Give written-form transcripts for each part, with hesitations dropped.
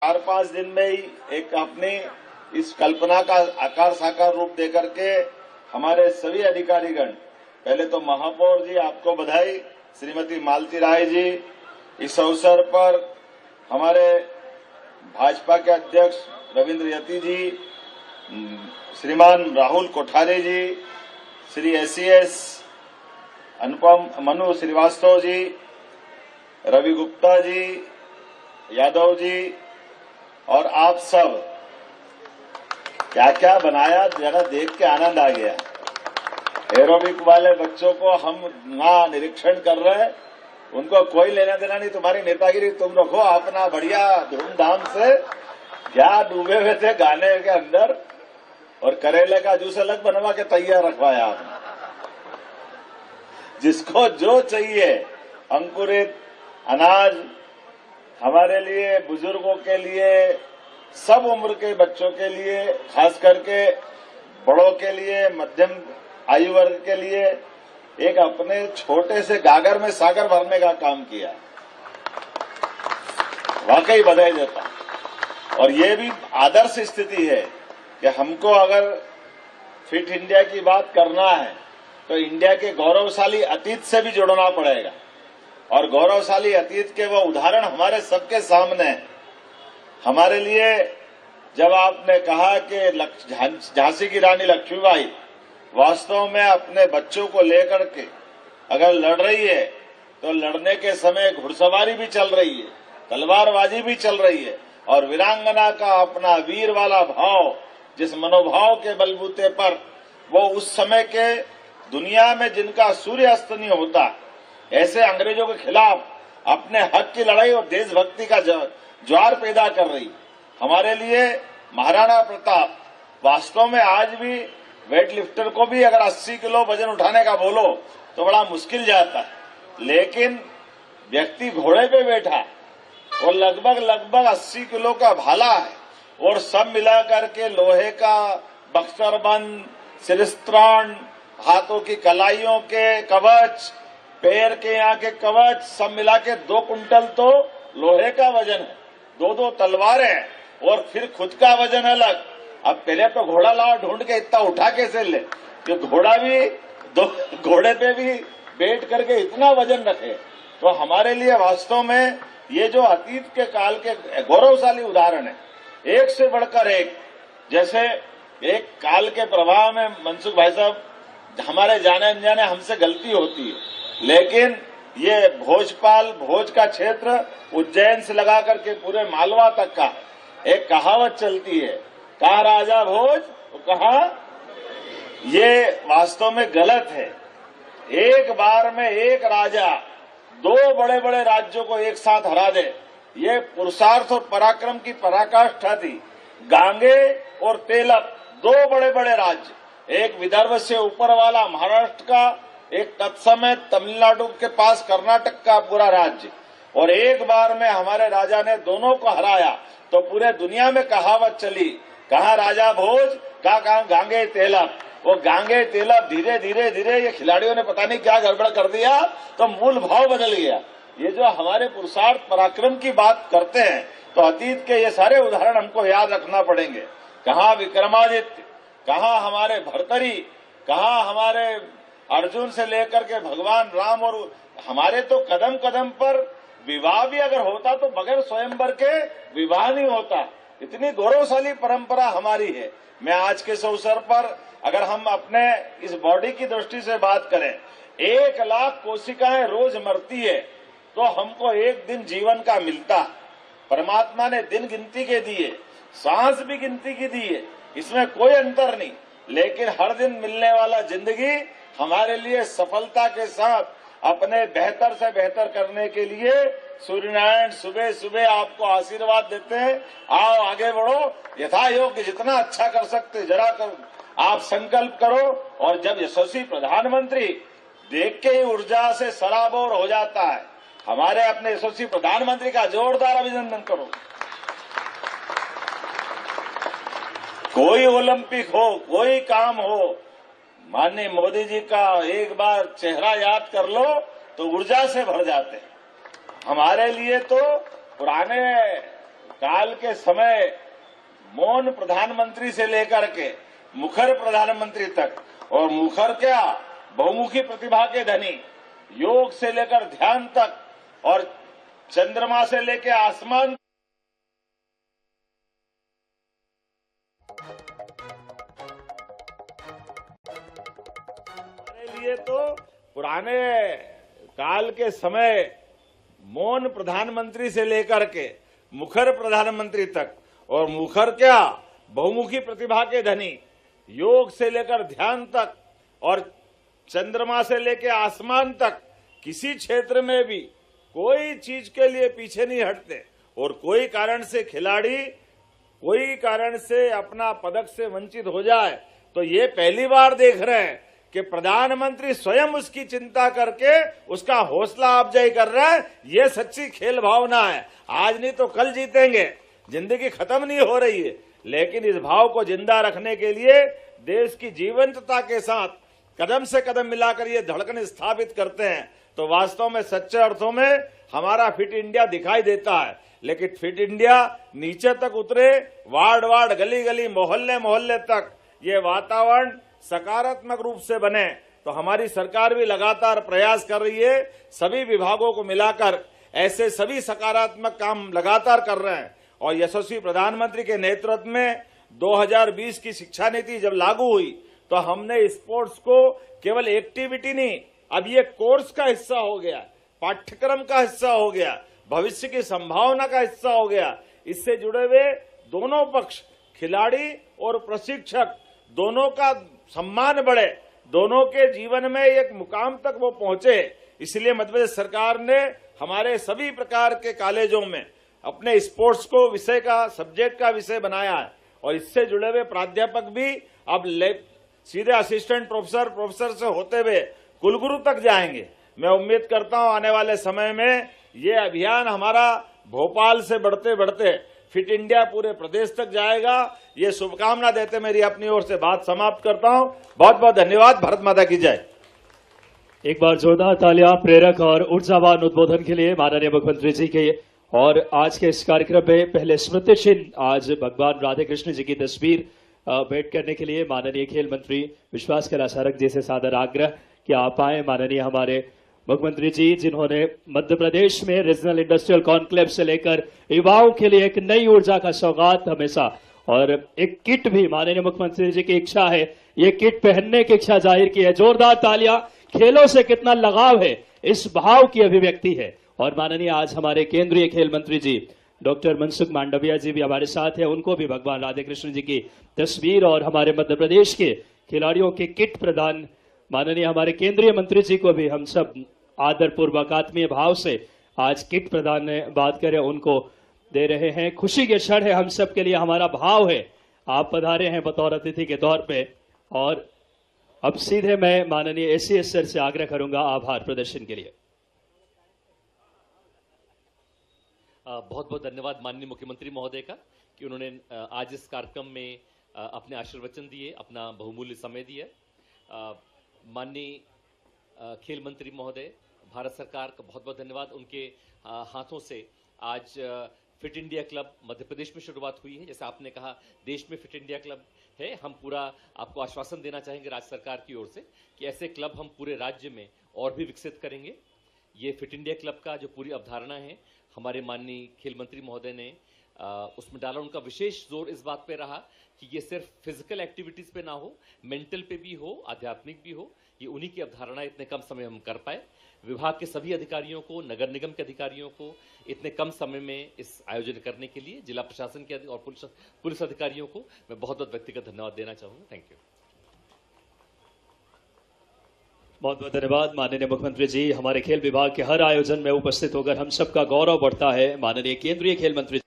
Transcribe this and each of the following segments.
4-5 दिन में ही एक अपनी इस कल्पना का आकार साकार रूप देकर के हमारे सभी अधिकारीगण, पहले तो महापौर जी आपको बधाई, श्रीमती मालती राय जी, इस अवसर पर हमारे भाजपा के अध्यक्ष रविंद्र यति जी, श्रीमान राहुल कोठारी जी, श्री एसीएस अनुपम मनु श्रीवास्तव जी, रवि गुप्ता जी, यादव जी और आप सब, क्या क्या बनाया जरा देख के आनंद आ गया। एरोबिक वाले बच्चों को हम ना निरीक्षण कर रहे हैं, उनको कोई लेना देना नहीं, तुम्हारी नेतागिरी तुम रखो अपना बढ़िया धूमधाम से। क्या डूबे हुए थे गाने के अंदर, और करेले का जूस अलग बनवा के तैयार रखवाया आपने। जिसको जो चाहिए अंकुरित अनाज, हमारे लिए, बुजुर्गों के लिए, सब उम्र के बच्चों के लिए, खास करके बड़ों के लिए, मध्यम आयु वर्ग के लिए एक अपने छोटे से गागर में सागर भरने का काम किया। वाकई बधाई देता हूं। और ये भी आदर्श स्थिति है कि हमको अगर फिट इंडिया की बात करना है तो इंडिया के गौरवशाली अतीत से भी जुड़ना पड़ेगा, और गौरवशाली अतीत के वो उदाहरण हमारे सबके सामने हैं। हमारे लिए जब आपने कहा कि झांसी की रानी लक्ष्मीबाई वास्तव में अपने बच्चों को लेकर के अगर लड़ रही है तो लड़ने के समय घुड़सवारी भी चल रही है, तलवारबाजी भी चल रही है, और वीरांगना का अपना वीर वाला भाव, जिस मनोभाव के बलबूते पर वो उस समय के दुनिया में जिनका सूर्य अस्त नहीं होता, ऐसे अंग्रेजों के खिलाफ अपने हक की लड़ाई और देशभक्ति का ज्वार पैदा कर रही। हमारे लिए महाराणा प्रताप वास्तव में आज भी वेट लिफ्टर को भी अगर 80 किलो वजन उठाने का बोलो तो बड़ा मुश्किल जाता है, लेकिन व्यक्ति घोड़े पे बैठा और लगभग 80 किलो का भाला है, और सब मिला करके लोहे का बख्तरबंद, सिरस्त्राण, हाथों की कलाइयों के कवच, पैर के यहाँ के कवच, सब मिला के 2 कुंटल तो लोहे का वजन है, 2 तलवारें, और फिर खुद का वजन अलग। अब पहले तो घोड़ा लाओ ढूंढ के इतना उठा कैसे ले, कि घोड़ा भी घोड़े पे भी बैठ करके इतना वजन रखे। तो हमारे लिए वास्तव में ये जो अतीत के काल के गौरवशाली उदाहरण है, एक से बढ़कर एक। जैसे एक काल के प्रभाव में मनसुख भाई साहब, हमारे जाने अनजाने हमसे गलती होती है, लेकिन ये भोज का क्षेत्र उज्जैन से लगा करके पूरे मालवा तक का एक कहावत चलती है, कहा राजा भोज तो कहा, ये वास्तव में गलत है। एक बार में एक राजा 2 बड़े बड़े राज्यों को एक साथ हरा दे, ये पुरुषार्थ और पराक्रम की पराकाष्ठा थी। गांगे और तेलप 2 बड़े बड़े राज्य, एक विदर्भ से ऊपर वाला महाराष्ट्र का, एक तत्समय तमिलनाडु के पास कर्नाटक का पूरा राज्य, और एक बार में हमारे राजा ने दोनों को हराया। तो पूरे दुनिया में कहावत चली, कहा राजा भोज, कहा गांगे तेलप। वो गांगे तेलप धीरे धीरे धीरे ये खिलाड़ियों ने पता नहीं क्या गड़बड़ कर दिया, तो मूल भाव बदल गया। ये जो हमारे पुरुषार्थ पराक्रम की बात करते हैं, तो अतीत के ये सारे उदाहरण हमको याद रखना पड़ेंगे। कहाँ विक्रमादित्य, कहाँ हमारे भर्तरी, कहाँ हमारे अर्जुन से लेकर के भगवान राम, और हमारे तो कदम कदम पर विवाह भी अगर होता तो बगैर स्वयंवर के विवाह नहीं होता। इतनी गौरवशाली परंपरा हमारी है। मैं आज के इस अवसर पर अगर हम अपने इस बॉडी की दृष्टि से बात करें, 1 लाख कोशिकाएं रोज मरती है, तो हमको एक दिन जीवन का मिलता। परमात्मा ने दिन गिनती के दिए, सांस भी गिनती की दी है, इसमें कोई अंतर नहीं, लेकिन हर दिन मिलने वाला जिंदगी हमारे लिए सफलता के साथ अपने बेहतर से बेहतर करने के लिए सूर्यनारायण सुबह सुबह आपको आशीर्वाद देते हैं। आओ आगे बढ़ो, यथा योग्य जितना अच्छा कर सकते जरा कर आप संकल्प करो। और जब यशस्वी प्रधानमंत्री देख के ही ऊर्जा से सराबोर हो जाता है, हमारे अपने यशस्वी प्रधानमंत्री का जोरदार अभिनंदन करो। कोई ओलंपिक हो, कोई काम हो, माननीय मोदी जी का एक बार चेहरा याद कर लो तो ऊर्जा से भर जाते हैं। हमारे लिए तो पुराने काल के समय मौन प्रधानमंत्री से लेकर के मुखर प्रधानमंत्री तक, और मुखर क्या बहुमुखी प्रतिभा के धनी, योग से लेकर ध्यान तक और चंद्रमा से लेकर आसमान हमारे लिए तो पुराने काल के समय मौन प्रधानमंत्री से लेकर के मुखर प्रधानमंत्री तक, और मुखर क्या बहुमुखी प्रतिभा के धनी, योग से लेकर ध्यान तक और चंद्रमा से लेकर आसमान तक, किसी क्षेत्र में भी कोई चीज के लिए पीछे नहीं हटते। और कोई कारण से खिलाड़ी कोई कारण से अपना पदक से वंचित हो जाए तो ये पहली बार देख रहे हैं कि प्रधानमंत्री स्वयं उसकी चिंता करके उसका हौसला अफजाई कर रहा है। ये सच्ची खेल भावना है। आज नहीं तो कल जीतेंगे, जिंदगी खत्म नहीं हो रही है, लेकिन इस भाव को जिंदा रखने के लिए देश की जीवंतता के साथ कदम से कदम मिलाकर ये धड़कन स्थापित करते हैं। तो वास्तव में सच्चे अर्थों में हमारा फिट इंडिया दिखाई देता है, लेकिन फिट इंडिया नीचे तक उतरे, वार्ड वार्ड, गली गली, मोहल्ले मोहल्ले तक ये वातावरण सकारात्मक रूप से बने, तो हमारी सरकार भी लगातार प्रयास कर रही है। सभी विभागों को मिलाकर ऐसे सभी सकारात्मक काम लगातार कर रहे हैं। और यशस्वी प्रधानमंत्री के नेतृत्व में 2020 की शिक्षा नीति जब लागू हुई तो हमने स्पोर्ट्स को केवल एक्टिविटी नहीं, अब ये कोर्स का हिस्सा हो गया, पाठ्यक्रम का हिस्सा हो गया, भविष्य की संभावना का हिस्सा हो गया। इससे जुड़े हुए दोनों पक्ष, खिलाड़ी और प्रशिक्षक, दोनों का सम्मान बढ़े, दोनों के जीवन में एक मुकाम तक वो पहुंचे। इसलिए मध्य प्रदेश सरकार ने हमारे सभी प्रकार के कॉलेजों में अपने स्पोर्ट्स को विषय का, सब्जेक्ट का विषय बनाया है। और इससे जुड़े हुए प्राध्यापक भी अब सीधे असिस्टेंट प्रोफेसर, प्रोफेसर से होते हुए कुलगुरु तक जाएंगे। मैं उम्मीद करता हूं आने वाले समय में ये अभियान हमारा भोपाल से बढ़ते बढ़ते फिट इंडिया पूरे प्रदेश तक जाएगा। ये शुभकामना देते मेरी अपनी ओर से बात समाप्त करता हूं। बहुत बहुत धन्यवाद। भारत माता की जय। एक बार जोरदार तालियां प्रेरक और ऊर्जावान उद्बोधन के लिए माननीय मुख्यमंत्री जी के। और आज के इस कार्यक्रम में पहले स्मृति चिन्ह आज भगवान राधे कृष्ण जी की तस्वीर भेंट करने के लिए माननीय खेल मंत्री विश्वास कैलाश सारंग जी से सादर आग्रह कि आप आए। माननीय हमारे मुख्यमंत्री जी, जिन्होंने मध्य प्रदेश में रीजनल इंडस्ट्रियल कॉन्क्लेव से लेकर युवाओं के लिए एक नई ऊर्जा का सौगात हमेशा, और एक किट भी माननीय मुख्यमंत्री जी की इच्छा है, ये किट पहनने की इच्छा जाहिर की है। जोरदार तालियां। खेलों से कितना लगाव है, इस भाव की अभिव्यक्ति है। और माननीय आज हमारे केंद्रीय खेल मंत्री जी डॉक्टर मनसुख मांडविया जी भी हमारे साथ हैं, उनको भी भगवान राधे कृष्ण जी की तस्वीर और हमारे मध्य प्रदेश के खिलाड़ियों के किट प्रदान माननीय हमारे केंद्रीय मंत्री जी को भी हम सब आदरपूर्वक आत्मीय भाव से आज किट प्रदान बात करें उनको दे रहे हैं। खुशी के क्षण है हम सब के लिए, हमारा भाव है। आप पधारे हैं बतौर अतिथि के तौर पे। और अब सीधे मैं माननीय एसीएस सर से आग्रह करूंगा आभार प्रदर्शन के लिए। बहुत बहुत धन्यवाद माननीय मुख्यमंत्री महोदय का कि उन्होंने आज इस कार्यक्रम में अपने आशीर्वचन दिए, अपना बहुमूल्य समय दिया। माननीय खेल मंत्री महोदय, भारत सरकार का बहुत बहुत धन्यवाद। उनके हाथों से आज fit India club Madhya Pradesh में शुरुआत हुई है। जैसे आपने कहा, देश में फिट इंडिया क्लब है। हम पूरा आपको आश्वासन देना चाहेंगे राज्य सरकार की ओर से कि ऐसे क्लब हम पूरे राज्य में और भी विकसित करेंगे। ये फिट इंडिया क्लब का जो पूरी अवधारणा है, हमारे माननीय खेल मंत्री महोदय ने उसमें डाला। उनका विशेष जोर इस बात पे रहा कि ये सिर्फ फिजिकल एक्टिविटीज पे ना हो, मेंटल पे भी हो, आध्यात्मिक भी हो। ये उन्हीं की अवधारणा इतने कम समय हम कर पाए। विभाग के सभी अधिकारियों को, नगर निगम के अधिकारियों को इतने कम समय में इस आयोजन करने के लिए, जिला प्रशासन के और पुलिस अधिकारियों को मैं बहुत बहुत व्यक्तिगत धन्यवाद देना चाहूंगा। Thank you. बहुत बहुत धन्यवाद माननीय मुख्यमंत्री जी। हमारे खेल विभाग के हर आयोजन में उपस्थित होकर हम सबका गौरव बढ़ता है। माननीय केंद्रीय खेल मंत्री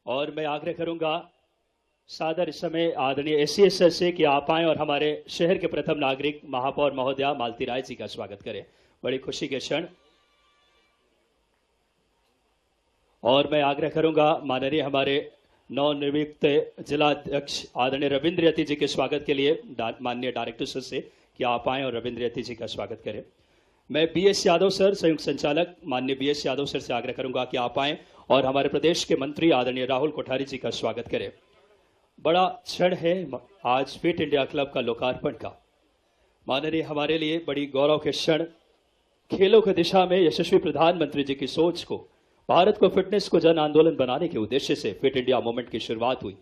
और मैं आग्रह करूंगा सादर इस समय आदरणीय एससी सर से कि आप आए और हमारे शहर के प्रथम नागरिक महापौर महोदया मालती राय जी का स्वागत करें। बड़ी खुशी के क्षण। और मैं आग्रह करूंगा माननीय हमारे नवनियुक्त जिलाध्यक्ष आदरणीय रविंद्र यति जी के स्वागत के लिए माननीय डायरेक्टर सर से कि आप आए और रविंद्र यति जी का स्वागत करें। मैं बीएस यादव सर संयुक्त संचालक माननीय बीएस यादव सर से आग्रह करूंगा कि आप आए और हमारे प्रदेश के मंत्री आदरणीय राहुल कोठारी जी का स्वागत करें। बड़ा क्षण है आज फिट इंडिया क्लब का लोकार्पण का। माननीय हमारे लिए बड़ी गौरव के क्षण। खेलों की दिशा में यशस्वी प्रधानमंत्री जी की सोच को, भारत को फिटनेस को जन आंदोलन बनाने के उद्देश्य से फिट इंडिया मूवमेंट की शुरुआत हुई।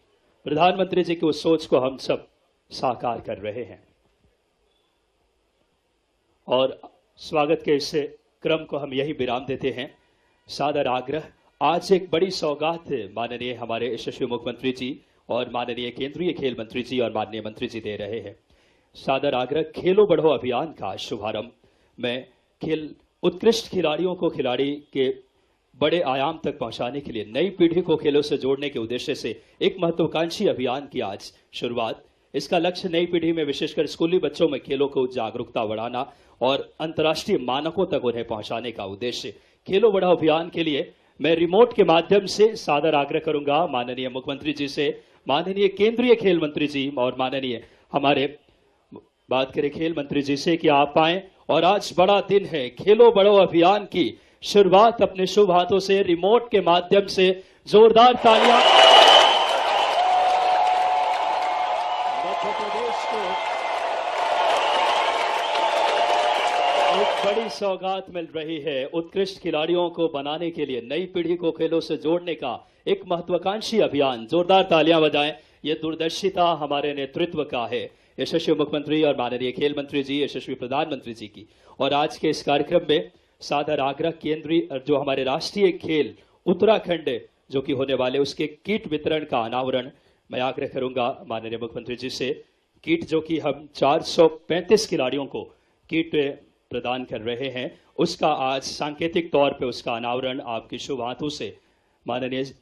प्रधानमंत्री जी की उस सोच को हम सब साकार कर रहे हैं और स्वागत के इस क्रम को हम यही विराम देते हैं। सादर आग्रह, आज एक बड़ी सौगात माननीय हमारे यशस्वी मुख्यमंत्री जी और माननीय केंद्रीय खेल मंत्री जी और माननीय मंत्री जी दे रहे हैं। सादर आग्रह, खेलो बढ़ो अभियान का शुभारंभ में खेल उत्कृष्ट खिलाड़ियों को खिलाड़ी के बड़े आयाम तक पहुंचाने के लिए नई पीढ़ी को खेलों से जोड़ने के उद्देश्य से एक महत्वाकांक्षी अभियान की आज शुरुआत। इसका लक्ष्य नई पीढ़ी में विशेषकर स्कूली बच्चों में खेलों को जागरूकता बढ़ाना और अंतर्राष्ट्रीय मानकों तक उन्हें पहुंचाने का उद्देश्य। खेलो बढ़ाओ अभियान के लिए मैं रिमोट के माध्यम से सादर आग्रह करूंगा माननीय मुख्यमंत्री जी से, माननीय केंद्रीय खेल मंत्री जी और माननीय हमारे बात करें खेल मंत्री जी से कि आप आए और आज बड़ा दिन है। खेलो बढ़ो अभियान की शुरुआत अपने शुभ हाथों से रिमोट के माध्यम से जोरदार तालियां। मध्य प्रदेश को एक बड़ी सौगात मिल रही है। उत्कृष्ट खिलाड़ियों को बनाने के लिए नई पीढ़ी को खेलों से जोड़ने का एक महत्वाकांक्षी अभियान। जोरदार तालियां बजाएं। ये दूरदर्शिता हमारे नेतृत्व का है, यशस्वी मुख्यमंत्री और माननीय खेल मंत्री जी, यशस्वी प्रधानमंत्री जी की। और आज के इस कार्यक्रम में सादर आग्रह केंद्रीय जो हमारे राष्ट्रीय खेल उत्तराखंड जो कि होने वाले उसके किट वितरण का अनावरण मैं आग्रह करूंगा माननीय मुख्यमंत्री जी से। किट जो कि हम 435 खिलाड़ियों को किट प्रदान कर रहे हैं, उसका आज सांकेतिक तौर पे उसका अनावरण आपके शुभ हाथों से माननीय।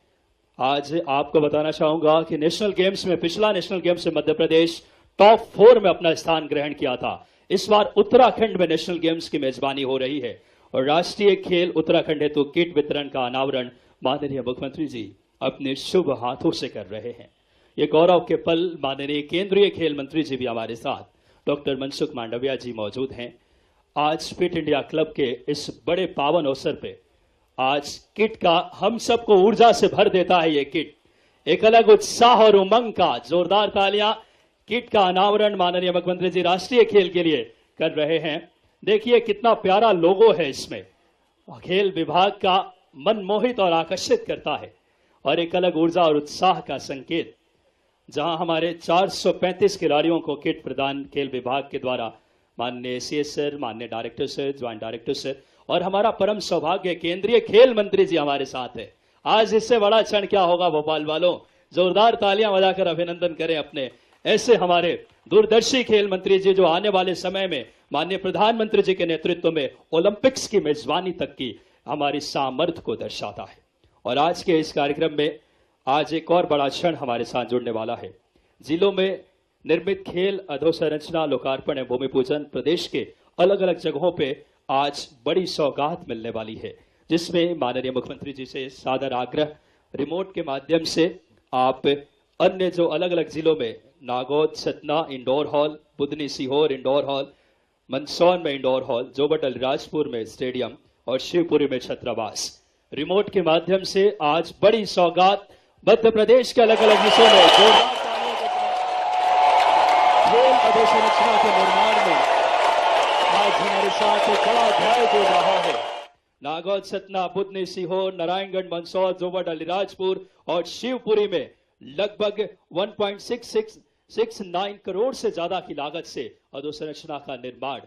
आज आपको बताना चाहूंगा कि नेशनल गेम्स में, पिछला नेशनल गेम्स में मध्य प्रदेश टॉप 4 में अपना स्थान ग्रहण किया था। इस बार उत्तराखंड में नेशनल गेम्स की मेजबानी हो रही है और राष्ट्रीय खेल उत्तराखंड हेतु किट वितरण का अनावरण माननीय मुख्यमंत्री जी अपने शुभ हाथों से कर रहे हैं। ये गौरव के पल। माननीय केंद्रीय खेल मंत्री जी भी हमारे साथ डॉक्टर मनसुख मांडविया जी मौजूद हैं। आज फिट इंडिया क्लब के इस बड़े पावन अवसर पे आज किट का हम सबको ऊर्जा से भर देता है। ये किट एक अलग उत्साह और उमंग का। जोरदार तालियां। किट का अनावरण माननीय मुख्यमंत्री जी राष्ट्रीय खेल के लिए कर रहे हैं। देखिए कितना प्यारा लोगो है इसमें, खेल विभाग का मन मोहित और आकर्षित करता है और एक अलग ऊर्जा और उत्साह का संकेत। जहां हमारे 435 खिलाड़ियों को किट प्रदान खेल विभाग के द्वारा माननीय सीएस सर, माननीय director sir, joint director sir और हमारा परम सौभाग्य केंद्रीय खेल मंत्री जी हमारे साथ है। आज इससे बड़ा क्षण क्या होगा भोपाल वालों। जोरदार तालियां बजाकर अभिनंदन करें अपने ऐसे हमारे दूरदर्शी खेल मंत्री जी जो आने वाले समय में माननीय प्रधानमंत्री जी के नेतृत्व में ओलंपिक्स की मेजबानी तक की हमारी सामर्थ्य को दर्शाता है। और आज के इस कार्यक्रम में आज एक और बड़ा क्षण हमारे साथ जुड़ने वाला है। जिलों में निर्मित खेल अधोसंरचना लोकार्पण एवं भूमि पूजन प्रदेश के अलग अलग जगहों पे आज बड़ी सौगात मिलने वाली है, जिसमें माननीय मुख्यमंत्री जी से सादर आग्रह रिमोट के माध्यम से आप अन्य जो अलग अलग जिलों में Nagod Satna indoor hall, Budhni Sehore indoor hall, Mandsaur में इंडोर हॉल, जोबट अलीराजपुर में स्टेडियम और शिवपुरी में छात्रावास, रिमोट के माध्यम से आज बड़ी सौगात मध्य प्रदेश के अलग अलग हिस्सों में खेल अधोसंरचना के निर्माण में आज हमारे साथ एक बड़ा अध्याय जुड़ रहा है। नागौद सतना, बुधनी सीहोर, नारायणगढ़, मंदसौर, जोबट अलीराजपुर और शिवपुरी में लगभग 1.6669 करोड़ से ज्यादा की लागत से अधोसंरचना का निर्माण